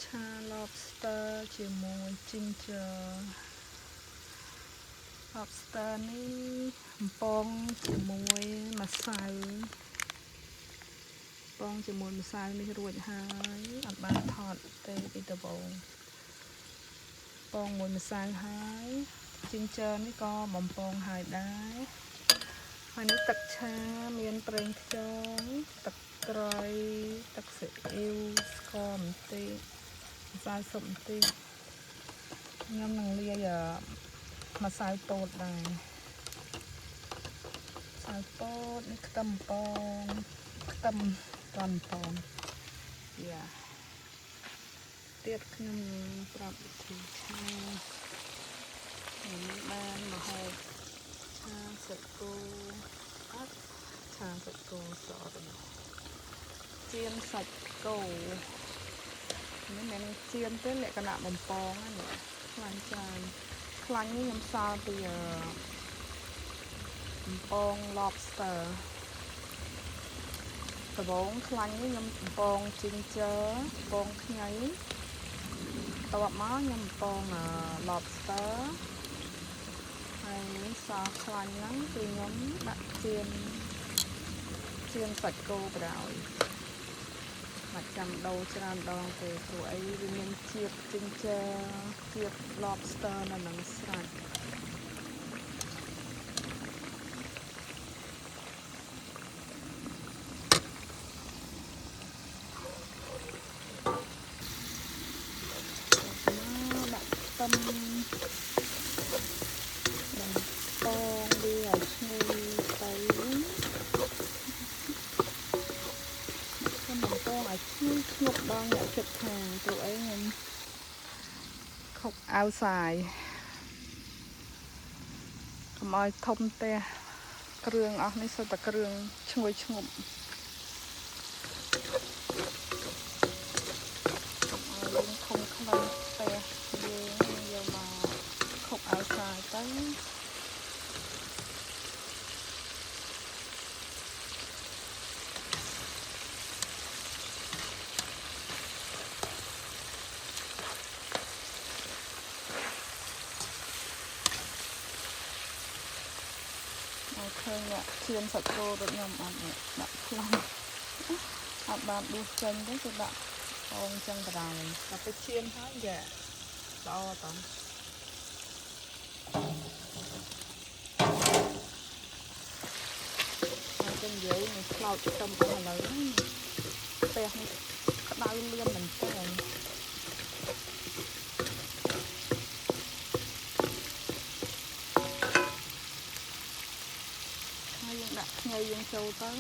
ឆា lobster ជាមួយជីងជ័រ lobster នេះបំពងជាមួយម្សៅនេះរួចហើយអត់បានថតទេពីដំបូងពងមួយម្សៅហើយជីងជ័រនេះក៏បំពងហើយដែរហើយនេះទឹកឆាមានប្រេងខ្យងទឹកត្រី ទឹកស៊ីអ៊ីវស្ករបន្តិចម្សៅស៊ុបបន្តិចខ្ញុំនឹងលាយម្សៅពោតដែរម្សៅពោតនេះខ្ទឹមពងខ្ទឹមតន់ពងយ៉ាទៀតខ្ញុំប្រាប់វិធីឆានេះបានមហូបឆាសាច់គោឆាសាច់គោសទៅចៀនសាច់គោនេះមិនចៀនទេលក្ខណៈបំពងហ្នឹងខ្លាញ់ចានខ្លាញ់នេះខ្ញុំសល់ពីបំពង lobster ដំបូងខ្លាញ់នេះខ្ញុំបំពងជីងជ័របំពងខ្ញីតបមកខ្ញុំបំពង lobster ហើយសល់ខ្លាញ់ហ្នឹងគឺខ្ញុំដាក់ចៀនសាច់គោបណ្ដោយមកចាំដូរច្រើនដងទេព្រោះអីវាមានជាតិជីងជ័រជាតិ lobster នៅនឹងស្រេចដាក់ខ្ទឹមបំពងវាឲ្យឈ្ងុយទៅខ្ញុំបំពងឲ្យឈ្ងុយឈ្ងប់ដល់អ្នកជិតខាងព្រោះអីខ្ញុំខុកអាវសាយកុំឲ្យធំផ្ទះគ្រឿងអស់នេះសុទ្ធតែគ្រឿងឈ្ងុយឈ្ងប់យើងធំខ្លាំងផ្ទះយើងយកមកខុកអាវសាយទៅឃើញអ្នកជៀនសាច់គោដូចខ្ញុំអត់ដាក់ខ្លាំងអត់បានដួសចេញទេគឺដាក់អូនចឹងបណ្ដោយដល់ទៅជៀនហើយយ៉ាល្អតោះហើយចឹងនិយាយនឹងខ្លោចខ្ទឹមអស់ឥឡូវនេះផ្ទះនេះក្តៅលឿនមែនតើដាក់ខ្ញីយើងចូលទៅ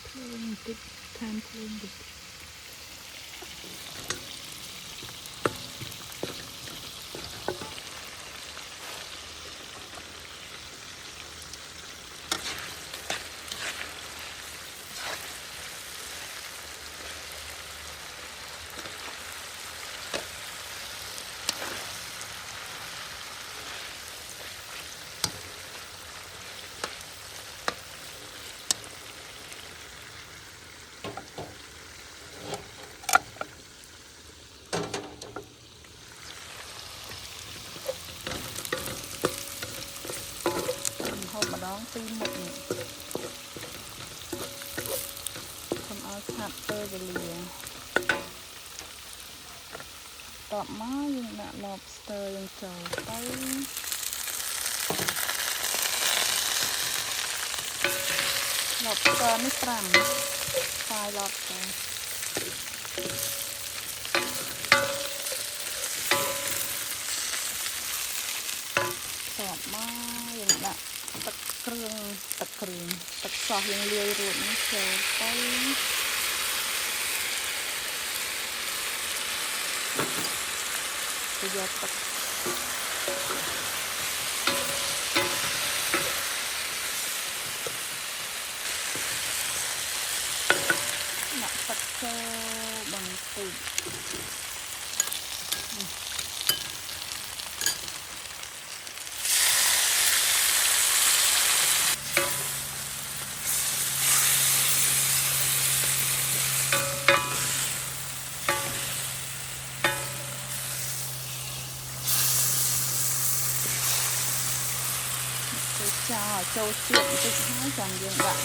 ភ្លើងបន្តិចថែមភ្លើងបន្តិចម្ដងពីរមុខនេះកុំឲ្យខាត់ពេលវេលាតបមកយើងដាក់ lobster យើងចូលទៅ lobster នេះ5 5 lobster តបមកយើងដាក់ទឹកគ្រឿងទឹកសោះយើងលាយរួចនេះចូលទៅ ទៅយកទឹកដាក់ទឹកចូលបន្តិចចូលជាតិបន្តិចហើយចាំយើងដាក់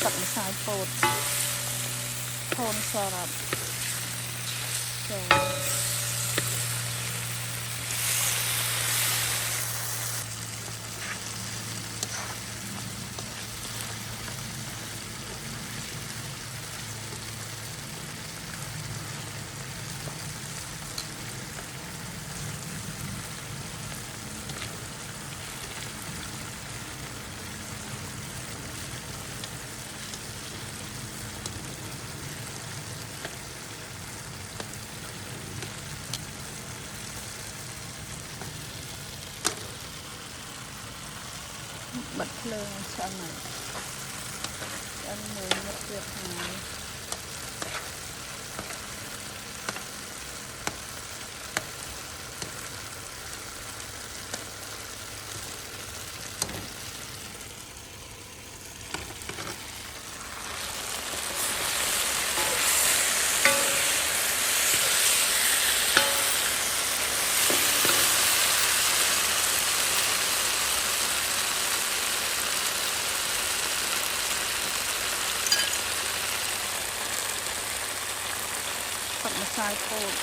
ទឹកម្សៅពោតខូនសារ៉ាប់ចូលបិទភ្លើងឆ្អិនហើយឆ្អិនមួយមុខទៀតហើយទឹកម្សៅពោត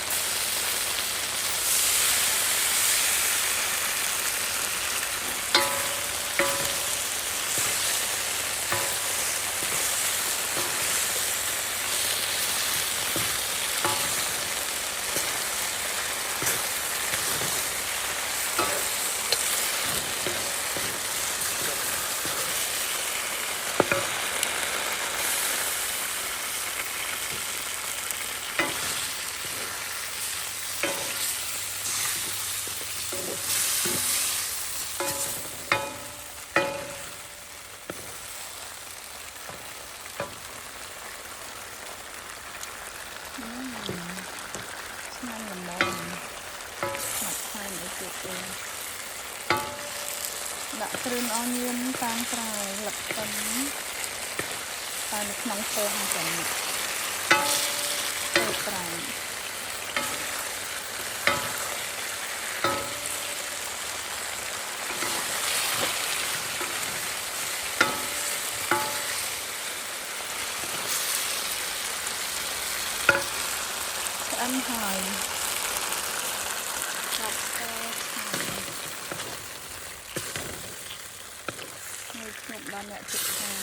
ឆ្ងាញ់ល្មមមកថែមអីទៀតទេដាក់គ្រឿងអនញៀនតាមក្រៅលឹកខ្ទឹមតែនៅក្នុងពោះហ្នឹងចាំទៅក្រៅឆ្អិនហើយចាប់ទៅហើយខ្ញុំដល់អ្នកជិតខាង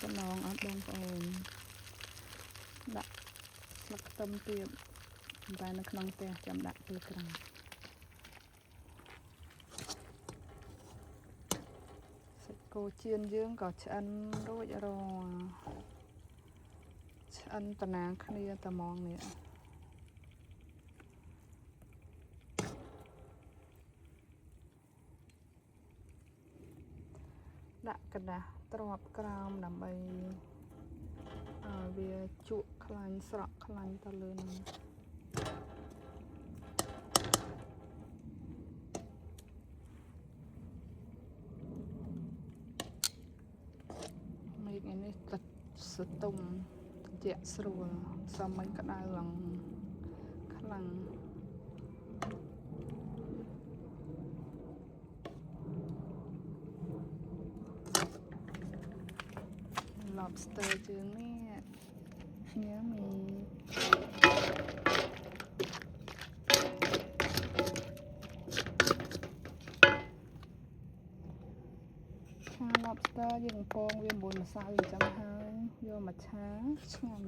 ចំណងអត់បងប្អូនដាក់ស្លឹកខ្ទឹមទៀតតែនៅក្នុងផ្ទះចាំដាក់ពេលក្រោយគោជៀនយើងក៏ឆ្អិនរួចរាល់ឆ្អិនតាណាគ្នាតែហ្មងនេះដាក់กระดาษទ្រាប់ក្រោមដើម្បីឲ្យវាជក់ខ្លាញ់ស្រក់ខ្លាញ់ទៅលើនឹងមេឃនេះទឹកស្ទុំត្រជាក់ស្រួលសមមិនក្តៅឡើងខ្លាំងlobster ជើងនេះញ៉ាំមីឆា lobster យើងពងវាមួយម្សៅអញ្ចឹងហើយយកមកឆាឆ្ងាញ់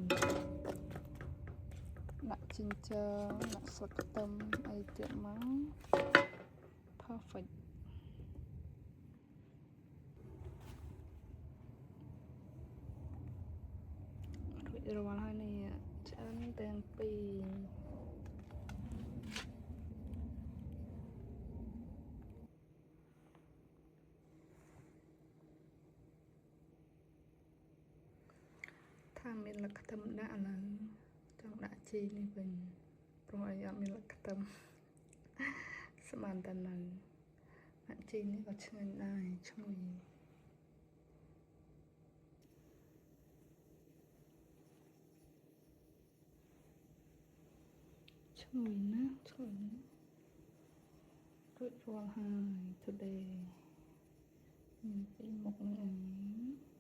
ដាក់ជីងជើដាក់ស្លឹកខ្ទឹមអីទៀតមក perfect ពីរវល់ហើយនេះឆ្អិនទាំងពីរថាមានលឹកខ្ទឹមដាក់ឥឡូវចង់ដាក់ជីនេះវិញព្រោះអីអត់មានលឹកខ្ទឹមស្មានតែនៅដាក់ជីនេះក៏ឆ្ងាញ់ដែរឈ្ងុយឈ្ងុយណាស់ឈ្ងុយរួចរាល់ហើយ today មានពីរមុខហ្នឹងឯង